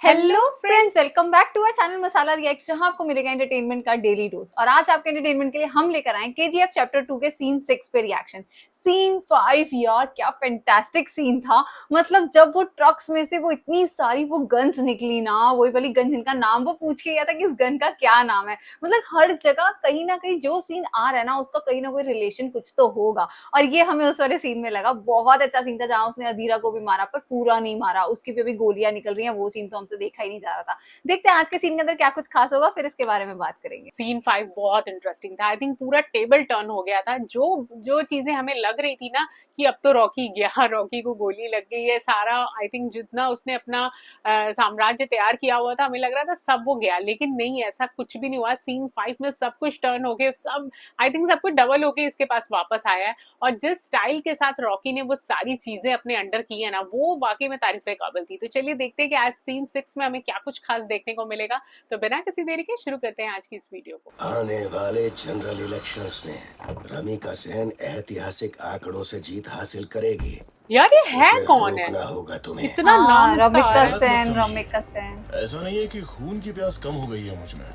Hello friends, welcome back to our channel Masala React, जहां आपको मिलेगा एंटरटेनमेंट का डेली डोज। और आज आपके एंटरटेनमेंट के लिए हम लेकर आए केजीएफ चैप्टर 2 के सीन 6 पे रिएक्शन। सीन 5 यार क्या फैंटास्टिक सीन था। मतलब जब वो ट्रक्स में से वो इतनी सारी वो गन्स निकली ना, वही वाली गन जिनका नाम वो पूछ के गया था कि इस गन का क्या नाम है। मतलब हर जगह कहीं ना कहीं जो सीन आ रहा है ना, उसका कहीं ना कोई रिलेशन कुछ तो होगा। और ये हमें उस वाले सीन में लगा। बहुत अच्छा सीन था जहां उसने अधीरा को भी मारा, पर पूरा नहीं मारा, उसकी भी अभी गोलियां निकल रही हैं। वो सीन तो हमसे देखा ही नहीं जा रहा था। देखते हैं आज के सीन के अंदर क्या कुछ खास होगा, फिर इसके बारे में बात करेंगे। सीन 5 बहुत इंटरेस्टिंग था। आई थिंक पूरा टेबल टर्न हो गया था। जो जो चीजें हमें लग रही थी ना कि अब तो रॉकी गया, रॉकी को गोली लग गई है, सारा आई थिंक जितना उसने अपना साम्राज्य तैयार किया हुआ था, हमें लग रहा था सब वो गया, लेकिन नहीं, ऐसा कुछ भी नहीं हुआ। सीन 5 में सब कुछ टर्न होके, सब आई थिंक सब कुछ डबल होके इसके पास वापस आया है। और जिस स्टाइल के साथ रॉकी ने वो सारी चीजें अपने अंडर की है ना, वो वाकई में तारीफ काबिल थी। तो चलिए देखते हैं कि आज सीन 6 में हमें क्या कुछ खास देखने को मिलेगा। तो बिना किसी देरी के शुरू करते हैं आज की इस वीडियो को। आने वाले जनरल इलेक्शंस में रमिका सेन ऐतिहासिक आंकड़ों से जीत हासिल करेगी। यार ये है कौन है? होगा तुम्हें। इतना नाम रमिका स्टार। सेन, रमिका सेन। ऐसा नहीं है कि खून की प्यास कम हो गई है मुझ में।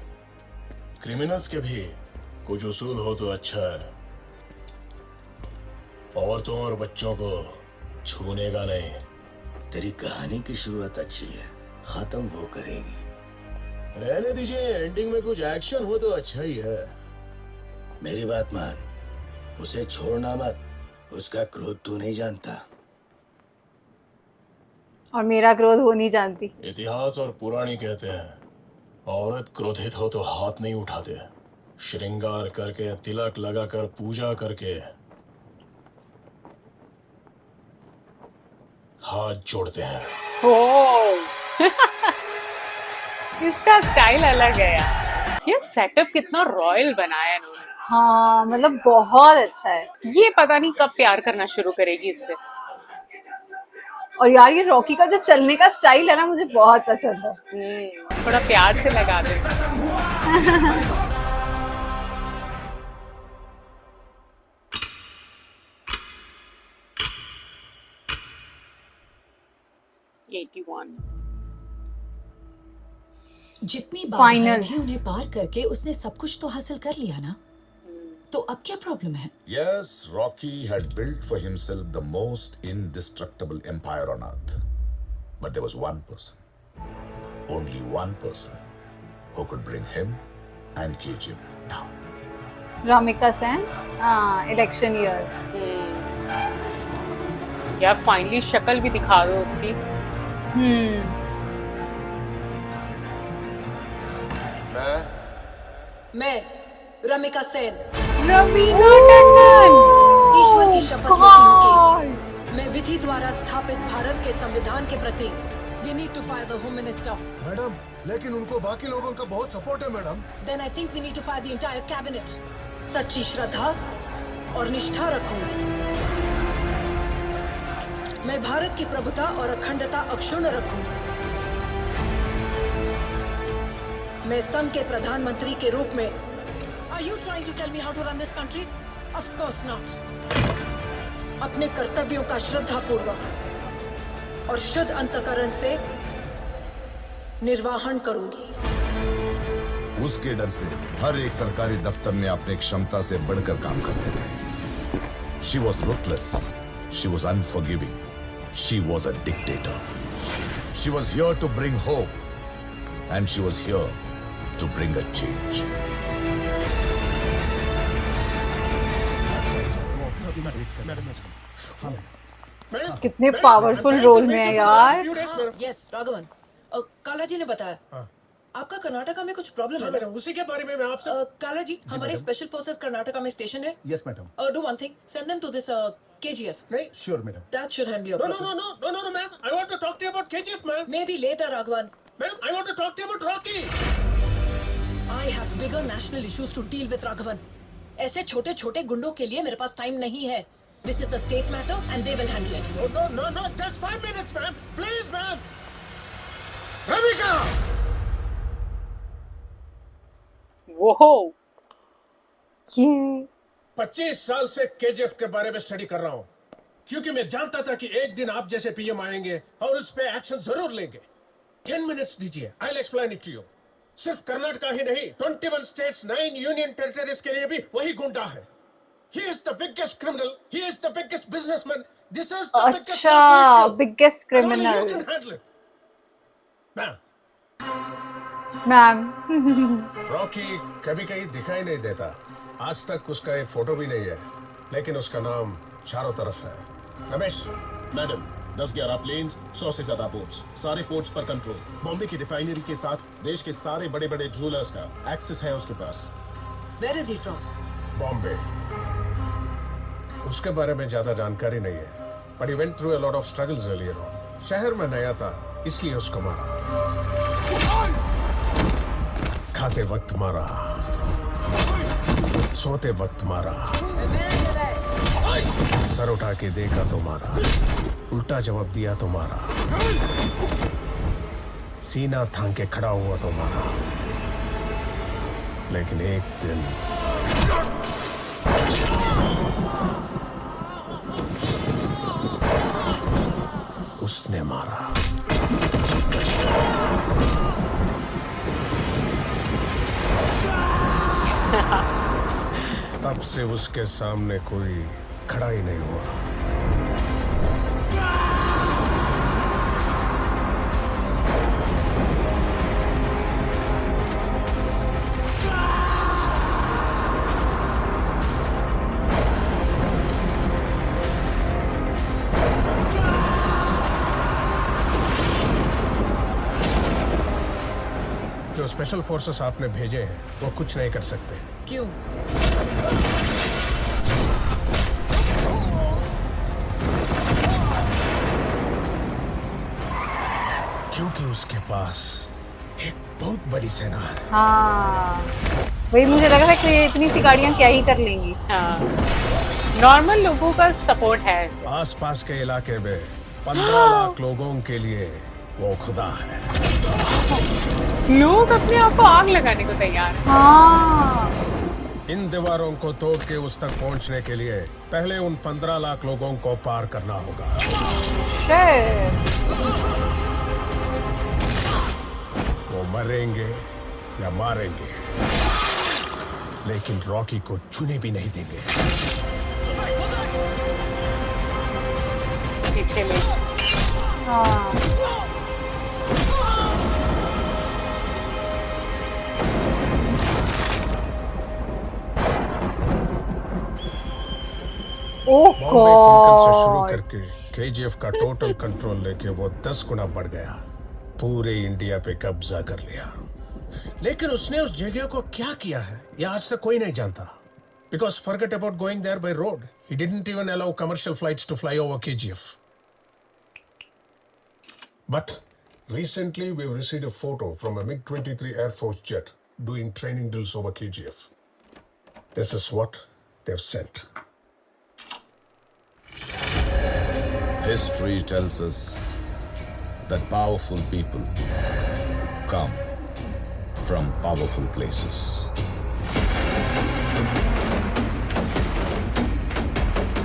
क्रिमिनल्स के भी कुछ उसूल हो तो अच्छा है। औरतों और बच्चों को छूने का नहीं। तेरी कहानी की शुरुआत अच्छी है, खत्म वो करेगी। रहने दीजिए, एंडिंग में कुछ एक्शन हो तो अच्छा ही है। मेरी बात मान, उसे छोड़ना मत। उसका क्रोध तू नहीं जानता। और मेरा क्रोध हो नहीं जानती। इतिहास और पुराणी कहते हैं, औरत क्रोधित हो तो हाथ नहीं उठाते, श्रृंगार करके, तिलक लगाकर, पूजा करके हाथ जोड़ते हैं। ओ इसका स्टाइल अलग है यार। ये सेटअप कितना रॉयल बनाया है इन्होंने। हाँ मतलब बहुत अच्छा है। ये पता नहीं कब प्यार करना शुरू करेगी इससे। और यार ये रॉकी का जो चलने का स्टाइल है ना, मुझे बहुत पसंद है। थोड़ा प्यार से लगा दे। जितनी बाधाएं थी उन्हें पार करके उसने सब कुछ तो हासिल कर लिया ना, तो अब क्या प्रॉब्लम है? Yes, Rocky had built for himself the most indestructible empire on earth. But there was one person, only one person, who could bring him and KGF down. Ramika Sen, election year. यार फाइनली शक्ल भी दिखा दो उसकी। मैं रमिका सेन, रवीना टंडन, ईश्वर की शपथ लेती हूँ कि मैं विधि द्वारा स्थापित भारत के संविधान के प्रति We need to fire the Home Minister. Madam, लेकिन उनको बाकी लोगों का बहुत सपोर्ट है madam. Then I think we need to fire the entire cabinet. सच्ची श्रद्धा और निष्ठा रखूंगी। मैं भारत की प्रभुता और अखंडता अक्षुण्ण रखूंगी। मैं संघ के प्रधानमंत्री के रूप में Are you trying to tell me how to run this country? Of course not. अपने कर्तव्यों का श्रद्धापूर्वक और शुद्ध अंतःकरण से निर्वाहन करूंगी। उसके डर से हर एक सरकारी दफ्तर में अपने क्षमता से बढ़कर काम करते थे। She was ruthless. She was unforgiving. She was a dictator. She was here to bring hope, and she was here to bring a change. कितने पावरफुल रोल में है यार। यस राघवन, काला जी ने बताया आपका कर्नाटका में कुछ प्रॉब्लम है। उसी के बारे में मैं आपसे। काला जी, हमारे स्पेशल फोर्सेस कर्नाटका में स्टेशन है। Yes madam. Do one thing, send them to this KGF. नहीं, sure madam. That should handle your problem. No, ma'am. I want to talk to you about KGF, ma'am. Maybe later, Raghavan. Ma'am, I want to talk to you about Rocky. I have bigger national issues to deal with, Raghavan. ऐसे छोटे छोटे गुंडों के लिए मेरे पास time नहीं है। This is a state matter and they will handle it. No. Just 5 minutes, ma'am. Please, ma'am. Ramika! वो ये 25 साल से केजीएफ के बारे में स्टडी कर रहा हूँ, क्योंकि मैं जानता था कि एक दिन आप जैसे पीएम आएंगे और उस पे एक्शन जरूर लेंगे। 10 minutes दीजिए, I'll explain it to you. सिर्फ कर्नाटका ही नहीं, 21 states, 9 union territories के लिए भी वही गुंडा है. He is the biggest criminal. He is the biggest businessman. This is the biggest अच्छा, corporation. biggest And only you criminal. can handle it. Ma'am, ma'am. Rocky कभी कहीं दिखाई नहीं देता. आज तक उसका एक फोटो भी नहीं है, लेकिन उसका नाम चारों तरफ है. रमेश, मैडम 10-11 प्लेन्स, 100 से ज्यादा बोट्स, सारे पोर्ट्स पर कंट्रोल. बॉम्बे की रिफाइनरी के साथ देश के सारे बड़े बड़े ज्वेलर्स का एक्सेस है उसके पास. Where is he from? Bombay. उसके बारे में ज्यादा जानकारी नहीं है, but he went through a lot of struggles earlier on. शहर में नया था, इसलिए उसको मारा. खाते वक्त मारा, सोते वक्त मारा, सर उठा के देखा तो मारा, उल्टा जवाब दिया तो मारा, सीना थाम के खड़ा हुआ तो मारा. लेकिन एक दिन उसने मारा. तब से उसके सामने कोई खड़ा ही नहीं हुआ. जो स्पेशल फोर्सेस आपने भेजे हैं वो कुछ नहीं कर सकते. क्यों? क्योंकि उसके पास एक बहुत बड़ी सेना है. हाँ, वही मुझे लग रहा है कि ये इतनी सी गाड़ियां क्या ही कर लेंगी. हाँ, नॉर्मल लोगों का सपोर्ट है. आसपास के इलाके में 15 लाख लोगों के लिए वो खुदा है. लोग अपने आप को आग लगाने को तैयार हैं. हाँ, इन दीवारों को तोड़ के उस तक पहुंचने के लिए पहले उन 15 लाख लोगों को पार करना होगा. shit. वो मरेंगे या मारेंगे, लेकिन रॉकी को छूने भी नहीं देंगे. पीछे ले. हाँ. ओह बॉम्बे तुमकल से शुरू गॉड. करके केजीएफ का टोटल कंट्रोल लेके वो 10 गुना बढ़ गया. पूरे इंडिया पे कब्जा कर लिया. लेकिन उसने उस जगह को क्या किया है ये आज तक कोई नहीं जानता. Because forget about going there by road. He didn't even allow commercial flights to fly over KGF. But recently we've received a photo from a MiG-23 Air Force jet doing training drills over KGF. This is what they've sent. History tells us that powerful people come from powerful places.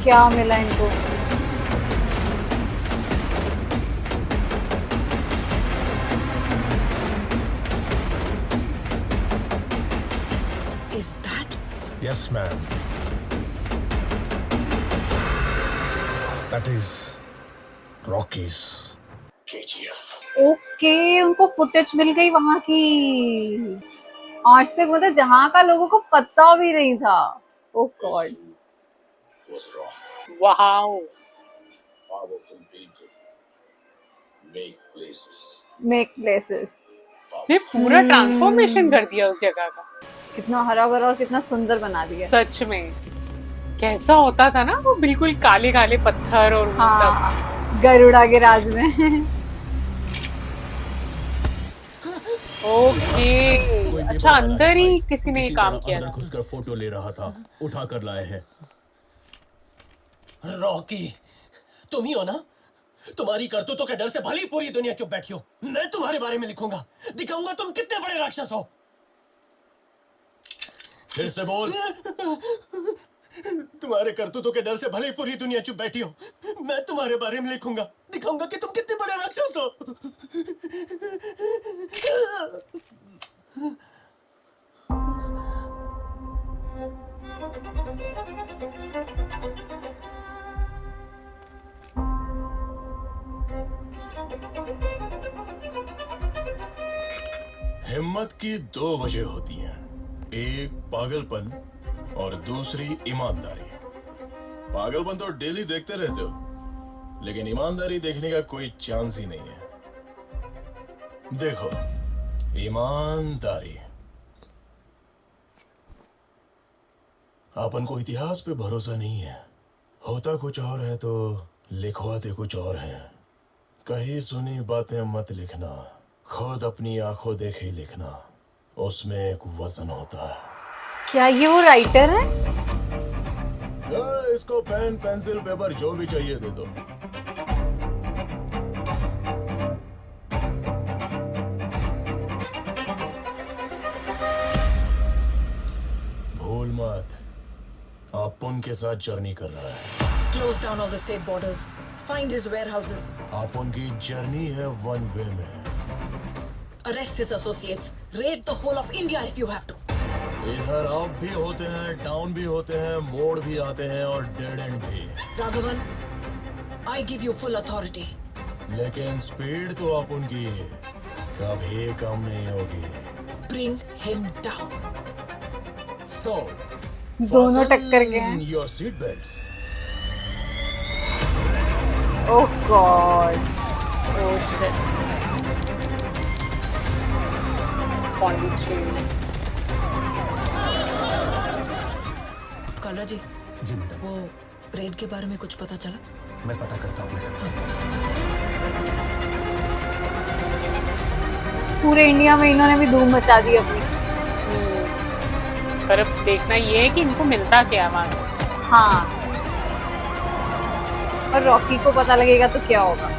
क्या मिला इनको? Is that? Yes, ma'am. That is Rocky's KGF. Okay, उनको footage मिल गई वहां की. आज तक मतलब जहां का लोगों को पता भी नहीं था. Oh God. Was wrong. Wow. Powerful people make places. Make places. इसने पूरा ट्रांसफॉर्मेशन कर दिया उस जगह का. कितना हरा भरा और कितना सुंदर बना दिया. सच में कैसा होता था ना वो, बिल्कुल काले काले पत्थर और वो हाँ, सब. गरुड़ा के राज में. ओके, अच्छा अंदर ही किसी ने ये काम किया था. घुसकर फोटो ले रहा था, उठा कर लाए हैं. रॉकी, तुम ही हो ना? तुम्हारी करतूतों के डर से भली पूरी दुनिया चुप बैठी हो. मैं तुम्हारे बारे में लिखूंगा, दिखाऊंगा तुम कितने बड़े राक्षस हो. फिर से बोल. तुम्हारे करतूतों के डर से भले ही पूरी दुनिया चुप बैठी हो, मैं तुम्हारे बारे में लिखूंगा, दिखाऊंगा कि तुम कितने बड़े राक्षस हो। हिम्मत की दो वजह होती हैं, एक पागलपन और दूसरी ईमानदारी। पागलपन तो डेली देखते रहते हो, लेकिन ईमानदारी देखने का कोई चांस ही नहीं है। देखो, ईमानदारी। अपन को इतिहास पे भरोसा नहीं है, होता कुछ और है तो लिखवाते कुछ और हैं। कहीं सुनी बातें मत लिखना, खुद अपनी आंखों देखे लिखना, उसमें एक वजन होता है। क्या ये वो राइटर है? इसको पेन पेंसिल पेपर जो भी चाहिए दे दो। भूल मत, आप उनके साथ जर्नी कर रहा है। Close down all the state borders. Find his warehouses. आप उनकी जर्नी है वन वे में। Arrest his associates. Raid the whole of India if you have to. इधर अप भी होते हैं, डाउन भी होते हैं, मोड़ भी आते हैं और डेड एंड भी। Raghavan, I give you full authority. लेकिन स्पीड तो आप उनकी कभी कम नहीं होगी। Bring him down. So, दोनों टक्कर के हैं। Your seat belts. Oh God, oh shit. Kalra ji, madam. वो रेड के बारे में कुछ पता चला? मैं पता करता हूँ मैडम। पूरे इंडिया में इन्होंने भी धूम मचा दी अपनी। पर अब देखना ये है कि इनको मिलता क्या वहाँ। हाँ, और रॉकी को पता लगेगा तो क्या होगा।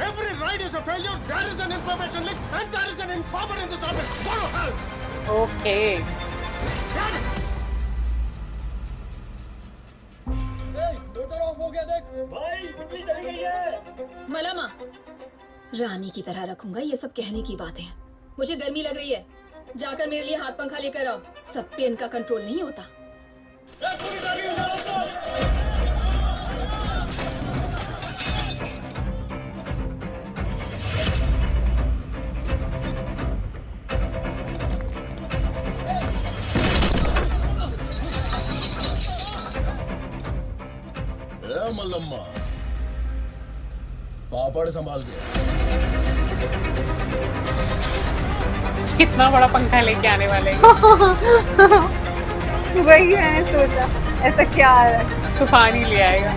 Every ride is a failure. There is an information leak and there is an informer in this office. Go to hell. Okay, मलामा, रानी की तरह रखूंगा, ये सब कहने की बातें हैं। मुझे गर्मी लग रही है, जाकर मेरे लिए हाथ पंखा लेकर आओ। सब पे इनका कंट्रोल नहीं होता। मल्लम्मा, पापड़ संभाल के। कितना बड़ा पंखा लेके आने वाले हैं। वही मैंने सोचा, ऐसा क्या आ रहा है। तूफान ही ले आएगा।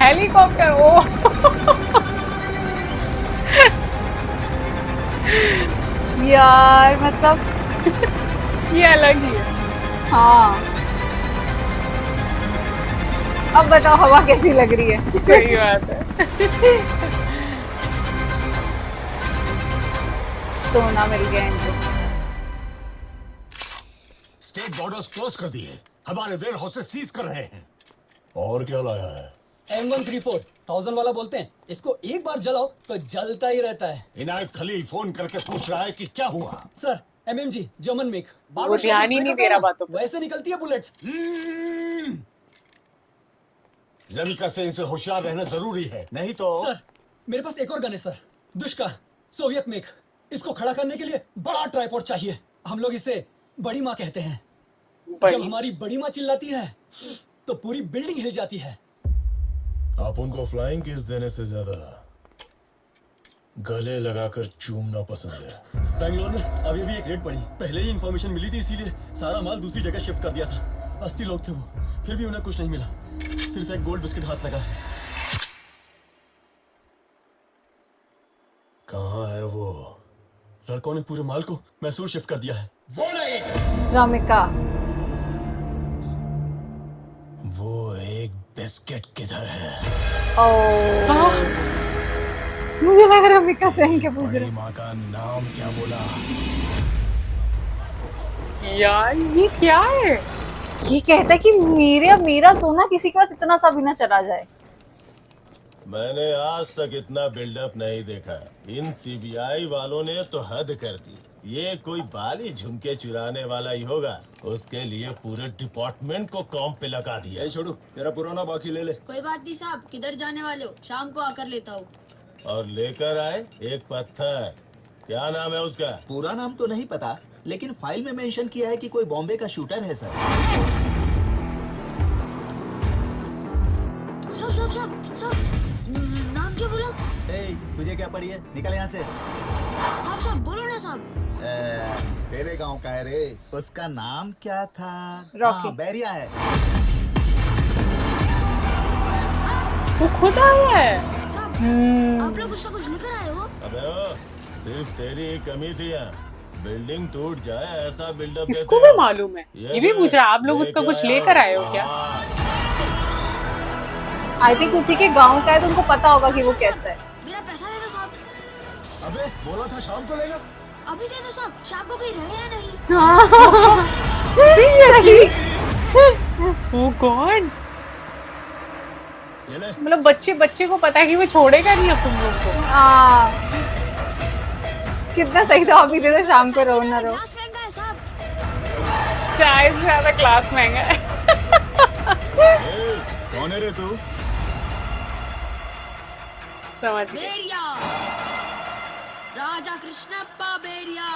हेलीकॉप्टर, ओ यार मतलब ये अलग ही है। हाँ, अब बताओ हवा कैसी लग रही है। सही बात है। सोना मिल गया इनको। स्टेट बॉर्डर्स क्लोज कर दिए, हमारे वेयर हाउसेस सीज कर रहे हैं। और क्या लाया है? M134 1000 वाला बोलते हैं, इसको एक बार जलाओ तो जलता ही रहता है। इनायत खलील फोन करके पूछ रहा है कि क्या हुआ। Sir, MMG German make. वो ध्यान ही नहीं दे रहा बातों पे। वैसे निकलती है बुलेट्स। रमिका से इनसे होशियार रहना जरूरी है, नहीं तो। सर, मेरे पास एक और गन है सर, दुष्का, सोवियत मेक। इसको खड़ा करने के लिए बड़ा ट्राइपॉड चाहिए। हम लोग इसे बड़ी माँ कहते हैं। जब हमारी बड़ी माँ चिल्लाती है तो पूरी बिल्डिंग हिल जाती है। आप उनको फ्लाइंग किस देने से ज्यादा गले लगाकर चूमना पसंद है। बैंगलोर में अभी भी एक रेड पड़ी, पहले ही इंफॉर्मेशन मिली थी, इसीलिए सारा माल दूसरी जगह शिफ्ट कर दिया था। 80 लोग थे वो, फिर भी उन्हें कुछ नहीं मिला, सिर्फ एक गोल्ड बिस्किट हाथ लगा है। कहाँ है वो? लड़कों ने पूरे माल को मैसूर शिफ्ट कर दिया है। वो नहीं, रामिका, वो एक बिस्किट किधर है? मुझे लग रहा है रमिका सेन के पूछ बड़ी माँ का नाम क्या बोला? यार ये क्या है? ये कहता है कि मेरा सोना किसी के पास इतना सा भी ना चला जाए। मैंने आज तक इतना बिल्डअप नहीं देखा। इन सीबीआई वालों ने तो हद कर दी। ये कोई बाली झुमके चुराने वाला ही होगा। उसके लिए पूरे डिपार्टमेंट को काम पे लगा दिया। छोड़ू, तेरा पुराना बाकी ले ले। कोई बात नहीं साहब, किधर जाने वाले हो? शाम को आकर लेता हूँ। और लेकर आए एक पत्थर। क्या नाम है उसका? पूरा नाम तो नहीं पता, लेकिन फाइल में मेंशन किया है कि कोई बॉम्बे का शूटर है सर। सब नाम क्या बोला? तुझे क्या पड़ी है? निकल यहाँ से। साहब बोलो ना साहब। तेरे गांव का है रे। उसका नाम क्या था? रॉकी। बैरिया है। वो खुद आया है। आप लोग उसका कुछ लेकर आए हो? अबे ओ, सिर्फ तेरी ही कमी थी यहाँ। बिल्डिंग टूट जाए ऐसा बिल्डअप इसको भी मालूम है। ये भी पूछ रहा है आप लोग उसका कुछ लेकर आए हो क्या? आई थिंक उसी के गांव का है तो उनको पता होगा कि वो कैसा है। मेरा पैसा दे दो साहब। अबे बोला था शाम को लेगा। अभी दे दो साहब, शाम को कहीं रहे या नहीं? ओह गॉड, ये ले। मतलब बच्चे को पता है कि वो छोड़ेगा नहीं अब तुम लोग को। कितना सही था। अभी दे दो, शाम को रहो ना रहो। ग्लास महंगा है साहब। चाय से ज्यादा क्लास महंगा है। कौन है रे तू? समझ गए। बेरिया, राजा कृष्णप्पा बेरिया।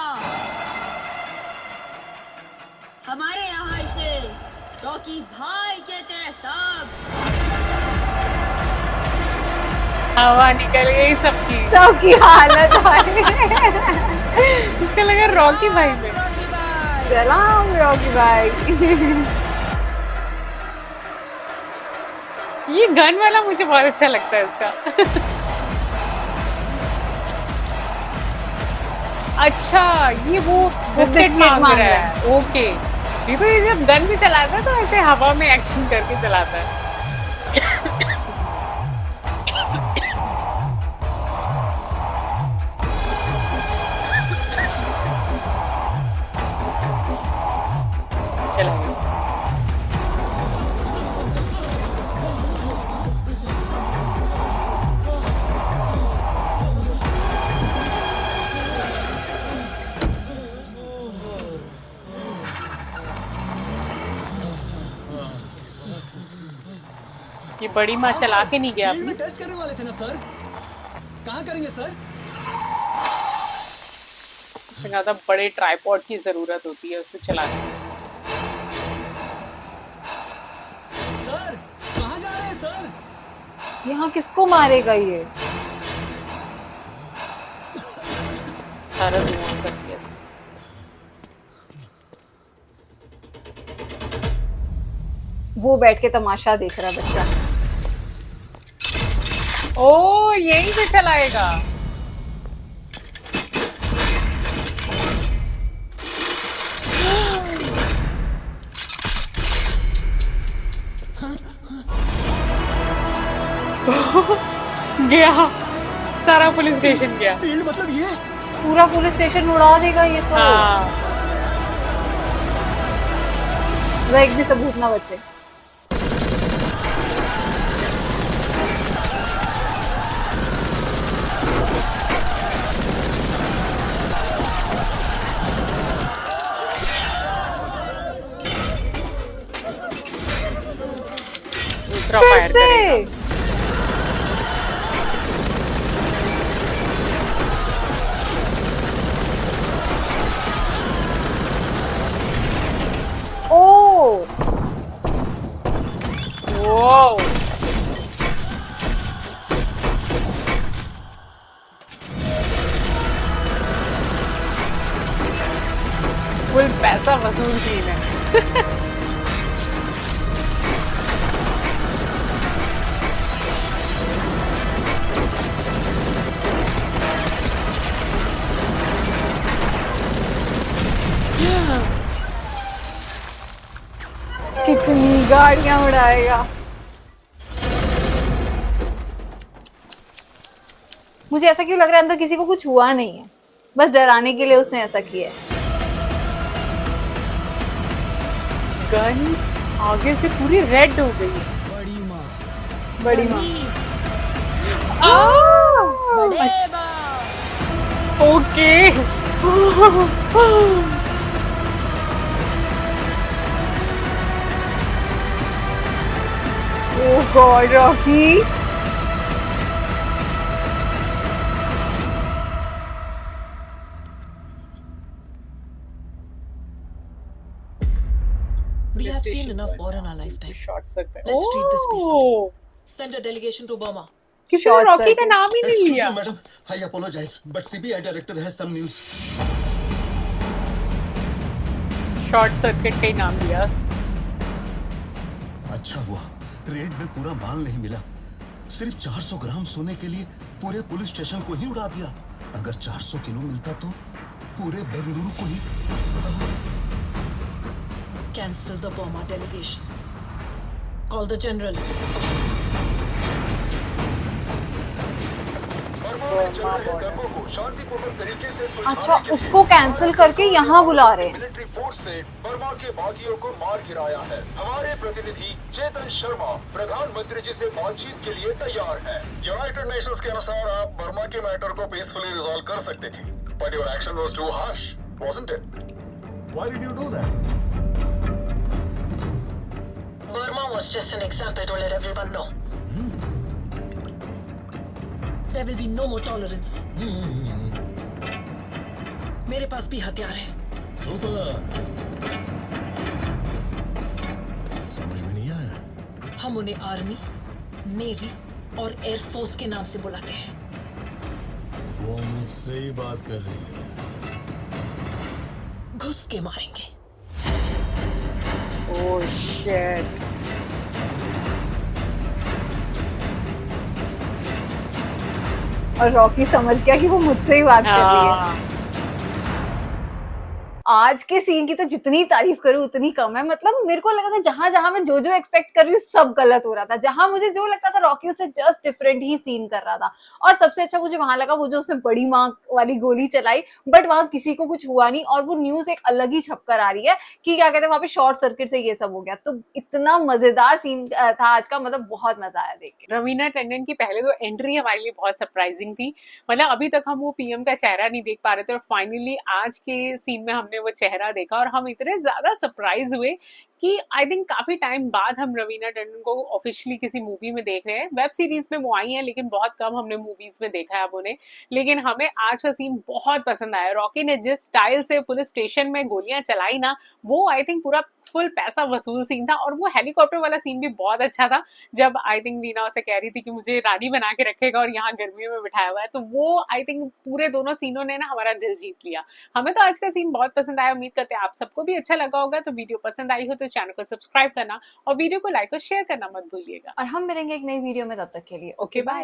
हमारे यहाँ इसे रॉकी भाई कहते हैं साहब। हवा निकल गई सबकी। सबकी हालत इसका लगा रॉकी भाई में। सलाम रॉकी भाई। ये गन वाला मुझे बहुत अच्छा लगता है इसका। अच्छा ये वो बिस्किट मांग रहा है। ओके, ये तो ये जब गन भी चलाता है तो ऐसे हवा में एक्शन करके चलाता है। चला ये बड़ी माँ चला के नहीं गया फील्ड में अपनी। टेस्ट करने वाले थे ना सर। कहाँ करेंगे सर? ज्यादा बड़े ट्राइपॉड की जरूरत होती है उसे चलाने में। सर कहाँ जा रहे हैं सर? यहाँ किसको मारेगा ये? सारा धुआं कर दिया। वो बैठ के तमाशा देख रहा बच्चा। ओ यहीं से चलाएगा। गया, सारा पुलिस स्टेशन गया। फील्ड मतलब ये? पूरा पुलिस स्टेशन उड़ा देगा ये तो। हाँ। वो एक भी सबूत ना बचे। दूसरा फायर करेगा। ओ Wow. फुल पैसा वसूल सीन है। कितनी गाड़ियां उड़ाएगा। मुझे ऐसा क्यों लग रहा है अंदर किसी को कुछ हुआ नहीं है, बस डराने के लिए उसने ऐसा किया है। गन आगे से पूरी रेड हो गई है। बड़ी माँ। बड़ी माँ। बड़े okay. Oh God Rocky. We have seen enough war in our lifetime. Short circuit. Let's treat this peacefully. Send a delegation to Burma. किसी ने रॉकी का नाम ही नहीं लिया। Madam, I apologise but CBI director has some news. Short circuit का ही नाम लिया। अच्छा हुआ रेड में पूरा माल नहीं मिला, सिर्फ 400 ग्राम सोने के लिए पूरे पुलिस स्टेशन को ही उड़ा दिया। अगर 400 किलो मिलता तो पूरे बेंगलुरु को ही। Cancel the Burma delegation. Call the general. अच्छा, उसको कैंसिल करके यहाँ बुला रहे हैं। मिलिट्री फोर्स से बर्मा के बागियों को मार गिराया है। हमारे प्रतिनिधि चेतन शर्मा प्रधानमंत्री जी से बातचीत के लिए तैयार है। यूनाइटेड नेशंस के अनुसार आप बर्मा के मैटर को पीसफुली रिजॉल्व कर सकते थे, but your action was too harsh, wasn't it? Why did you do that? Burma was just an example to let everyone know. There will be no more tolerance. मेरे पास भी हथियार हैं। Super. समझ में नहीं आया। हम उन्हें आर्मी, नेवी और एयरफोर्स के नाम से बुलाते हैं। वो मुझसे ही बात कर रही है। घुस के मारेंगे। Oh shit. और रॉकी समझ गया कि वो मुझसे ही बात कर रही है। आज के सीन की तो जितनी तारीफ करूं उतनी कम है। मतलब मेरे को लगा था जहां जहां मैं जो एक्सपेक्ट कर रही हूँ सब गलत हो रहा था। जहां मुझे जो लगता था रॉकी उससे जस्ट डिफरेंट ही सीन कर रहा था। और सबसे अच्छा मुझे वहां लगा वो जो उसने बड़ी माँ वाली गोली चलाई, बट वहां किसी को कुछ हुआ नहीं और वो न्यूज एक अलग ही छपकर आ रही है कि क्या कहते हैं वहां पे शॉर्ट सर्किट से ये सब हो गया। तो इतना मजेदार सीन था आज का, मतलब बहुत मजा आया देख के। रवीना टंडन की पहले तो एंट्री हमारे लिए बहुत सरप्राइजिंग थी। मतलब अभी तक हम वो पीएम का चेहरा नहीं देख पा रहे थे और फाइनली आज के सीन में हमने वो चेहरा देखा और हम इतने ज्यादा सरप्राइज हुए कि आई थिंक काफी टाइम बाद हम रवीना टंडन को ऑफिशियली किसी मूवी में देख रहे हैं। वेब सीरीज में वो आई हैं लेकिन बहुत कम हमने मूवीज में देखा है अब उन्हें। लेकिन हमें आज का सीन बहुत पसंद आया। रॉकी ने जिस स्टाइल से पुलिस स्टेशन में गोलियां चलाई ना, वो आई थिंक पूरा फुल पैसा वसूल सीन था। और वो हेलीकॉप्टर वाला सीन भी बहुत अच्छा था, जब आई थिंक वीना उसे कह रही थी कि मुझे रानी बना के रखेगा और यहाँ गर्मियों में बिठाया हुआ है। तो वो आई थिंक पूरे दोनों सीनों ने ना हमारा दिल जीत लिया। हमें तो आज का सीन बहुत पसंद आया। उम्मीद करते हैं आप सबको भी अच्छा लगा होगा। तो वीडियो पसंद आई हो तो चैनल को सब्सक्राइब करना और वीडियो को लाइक और शेयर करना मत भूलिएगा। और हम मिलेंगे एक नई वीडियो में, तब तक के लिए ओके बाय।